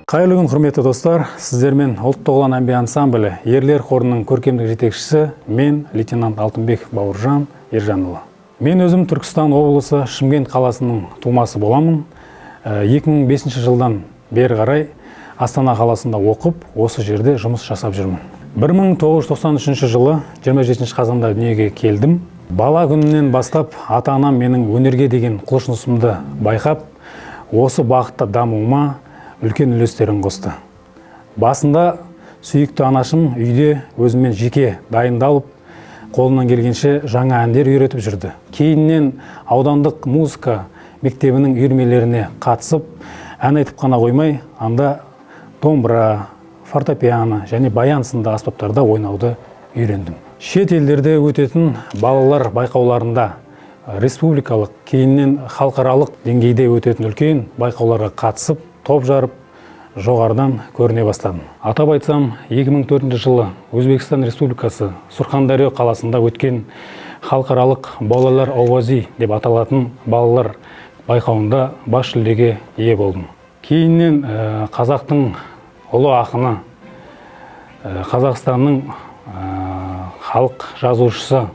Қайырлы күн, құрметті достар, сіздермен ұлттық ұлан әнбі ансамблі ерлер хорының көркемдік жетекшісі мен лейтенант Алтынбек Бауыржан Ержанұлы. Мен өзім Түркістан облысы Шымкент қаласының тумасы боламын. 2005 жылдан бері қарай Астана қаласында оқып, осы жерде жұмыс жасап жүрмін. 1993 жылы 27 қазанда дүниеге келдім. Бала күнінен бастап ата-анам менің өнерге деген құлшынысымды байқап, осы бағытта дамуыма үлкен үлестерін қосты. Басында сүйікті анашым үйде өзімен жеке дайындалып, қолынан келгенше жаңа әндер үйретіп жүрді. Кейіннен аудандық музыка мектебінің үйірмелеріне қатысып, ән айтып қана қоймай, анда домбыра, фортепиано және баян сынды аспаптарда ойнауды үйрендім. Шет елдерде өтетін балалар байқауларында республикалық, кейіннен халықаралық деңгейде өтетін үлкен байқауларға қатысып, топ жарып, жоғарыдан көріне бастадым. Атап айтсам, 2004 жылы Өзбекстан Республикасы Сурхандария қаласында өткен халықаралық балалар овази деп аталатын балалар байқауында бас жүлдеге ие болдым. Кейіннен қазақтың ұлы ақыны, Қазақстанның халық жазушысы,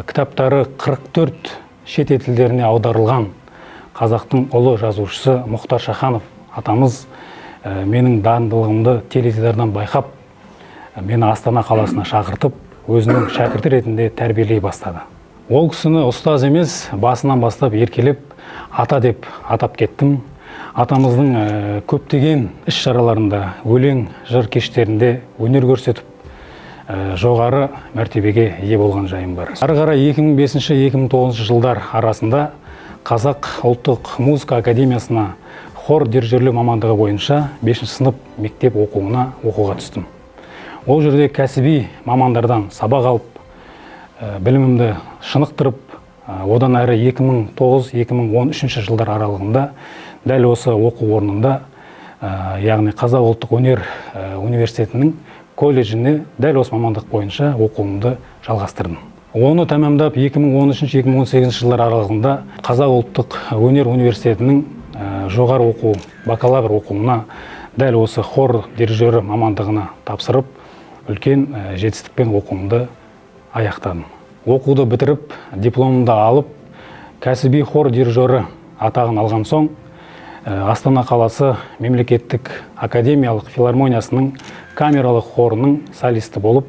кітаптары 44 шет тілдеріне аударылған қазақтың ұлы жазушысы Мұхтар Шаханов атамыз менің дарындылығымды теледидардан байқап, мені Астана қаласына шақыртып, өзінің шәкірті ретінде тәрбиелей бастады. Ол кісіні ұстаз емес, басынан бастап еркелеп, ата деп атап кеттім. Атамыздың көптеген іс-шараларында, өлең, жыр кештерінде өнер көрсетіп, жоғары мәртебеге ие болған жайым бар. Ары қарай 2005-2009 жылдар арасында Қазақ ұлттық музыка академиясына хор дирижерлік мамандығы бойынша 5 сынып мектеп оқуға түстім. Ол жерде кәсіби мамандардан сабақ алып, білімімді шынықтырып, одан әрі 2009-2013 жылдар аралығында дәл осы оқу орнында, яғни Қазақ ұлттық өнер университетінің колледжіне дәл осы мамандық бойынша оқуымды жалғастырдым. Оны тәмамдап 2013-2018 жылдар аралығында Қазақ ұлттық өнер университетінің жоғары оқу, бакалавр оқуына дәл осы хор дирижері мамандығына тапсырып, үлкен жетістікпен оқуымды аяқтадым. Оқуды бітіріп, дипломымды алып, кәсіби хор дирижері атағын алған соң, Астана қаласы мемлекеттік академиялық филармониясының камералық хорының солисті болып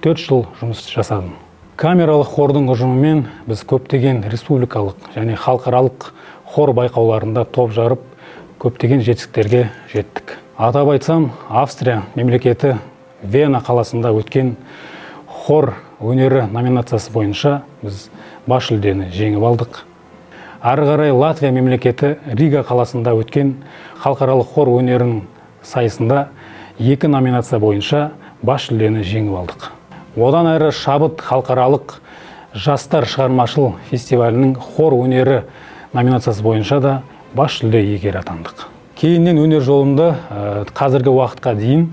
4 жыл жұмыс жасадым. Камералық хордың ұжымымен біз көптеген республикалық және халықаралық хор байқауларында топ жарып, көптеген жетістіктерге жеттік. Атап айтсам, Австрия мемлекеті Вена қаласында өткен хор өнері номинациясы бойынша біз бас жүлдені жеңіп алдық. Ары қарай Латвия мемлекеті Рига қаласында өткен халықаралық хор өнерінің сайысында 2 номинация бойынша бас жүлдені жеңіп алдық. Одан әрі Шабыт халықаралық жастар шығармашыл фестивалінің хор өнері номинациясы бойынша да бас жүлде иегері атандық. Кейіннен өнер жолымды қазіргі уақытқа дейін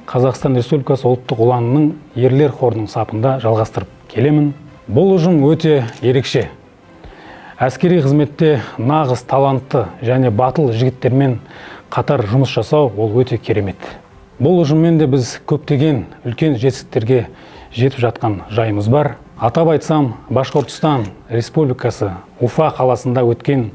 Қазақстан Республикасы ұлттық ұланының ерлер хорының сапында жалғастырып келемін. Бұл ұжым өте ерекше. Әскери қызметте нағыз талантты және батыл жігіттермен қатар жұмыс жасау ол өте керемет. Бұл ұжыммен де біз көптеген үлкен жетістіктерге жетіп жатқан жайымыз бар. Атап айтсам, Башқұртстан Республикасы Уфа қаласында өткен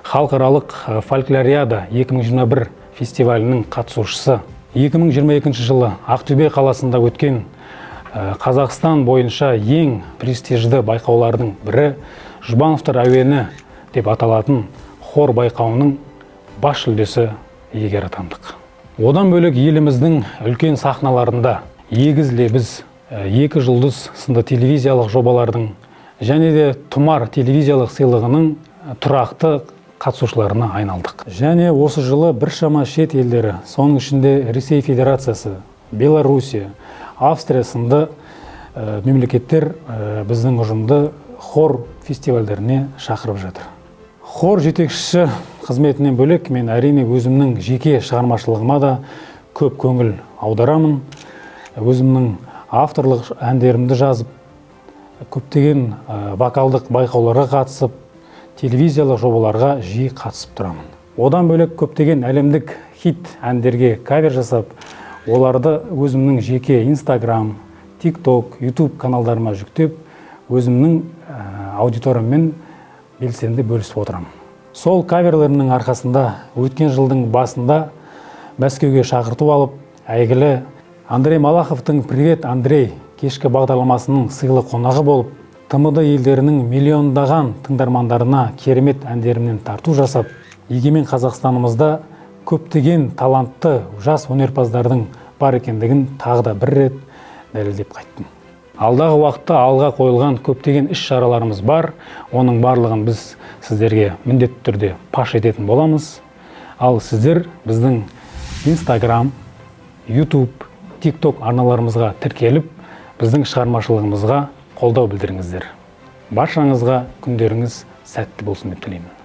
халықаралық фольклориада 2021 фестивалінің қатысушысы, 2022 жылы Ақтөбе қаласында өткен Қазақстан бойынша ең престижді байқаулардың бірі Жұбановтар әуені деп аталатын хор байқауының бас жүлдесі иегері атандық. Одан бөлек еліміздің үлкен сахналарында егізле біз 2 жұлдыз сынды телевизиялық жобалардың және де Тұмар телевизиялық сыйлығының тұрақты қатысушыларына айналдық. Және осы жылы біршама шет елдері, соның ішінде Ресей Федерациясы, Белоруссия, Австрия сынды мемлекеттер біздің ұжымды хор фестивальдеріне шақырып жатыр. Хор жетекшісі қызметінен бөлек мен әрине өзімнің жеке шығармашылығыма да көп көңіл аударамын. Өзімнің авторлық әндерімді жазып, көптеген вокалдық байқауларға қатысып, телевизиялық жобаларға жиі қатысып тұрамын. Одан бөлек көптеген әлемдік хит әндерге кавер жасап, оларды өзімнің жеке Instagram, TikTok, YouTube каналдарыма жүктеп, өзімнің аудиториямен белсенді бөлісіп отырамын. Сол каверлерінің арқасында өткен жылдың басында Мәскеуге шақыртып алып, әйгілі Андрей Малаховтың «Привет, Андрей» кешкі бағдарламасының сыйлы қонағы болып, ТМД елдерінің миллиондаған тыңдармандарына керемет әндерімен тарту жасап, егемен Қазақстанымызда көптеген талантты жас өнерпаздардың бар екендігін тағы да бір рет дәлелдеп қайттым. Алдағы уақытта алға қойылған көптеген іс-шараларымыз бар, оның барлығын біз сіздерге міндетті түрде паш ететін боламыз. Ал сіздер біздің Instagram, YouTube, TikTok арналарымызға тіркеліп, біздің шығармашылығымызға қолдау білдіріңіздер. Баршаңызға күндеріңіз сәтті болсын деп тілеймін.